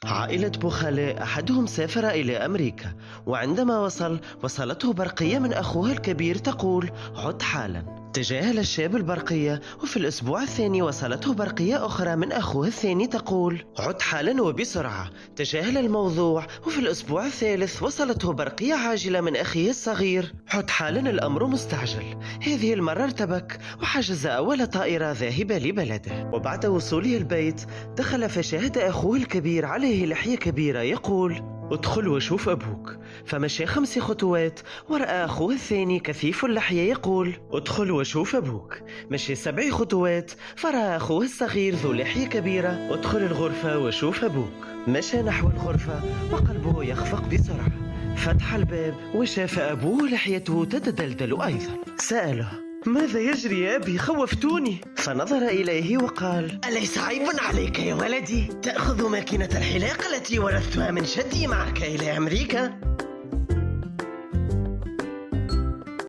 عائلة بوخالي أحدهم سافر إلى أمريكا، وعندما وصلته برقية من أخوه الكبير تقول: عد حالا. تجاهل الشاب البرقية، وفي الأسبوع الثاني وصلته برقية أخرى من أخوه الثاني تقول: عد حالا وبسرعة. تجاهل الموضوع، وفي الأسبوع الثالث وصلته برقية عاجلة من أخيه الصغير: عد حالا، الأمر مستعجل. هذه المرة ارتبك وحجز أول طائرة ذاهبة لبلده، وبعد وصوله البيت دخل فشاهد أخوه الكبير عليه لحية كبيرة يقول: ادخل وشوف أبوك. فمشى 5 خطوات ورأى أخوه الثاني كثيف اللحية يقول: ادخل وشوف أبوك. مشى 7 خطوات فرأى أخوه الصغير ذو لحية كبيرة: ادخل الغرفة وشوف أبوك. مشى نحو الغرفة وقلبه يخفق بسرعة. فتح الباب وشاف أبوه لحيته تتدلدل أيضا. سأله: ماذا يجري يا أبي؟ خوفتوني. فنظر إليه وقال: أليس عيب عليك يا ولدي؟ تأخذ ماكينة الحلاقة التي ورثتها من جدي معك إلى أمريكا؟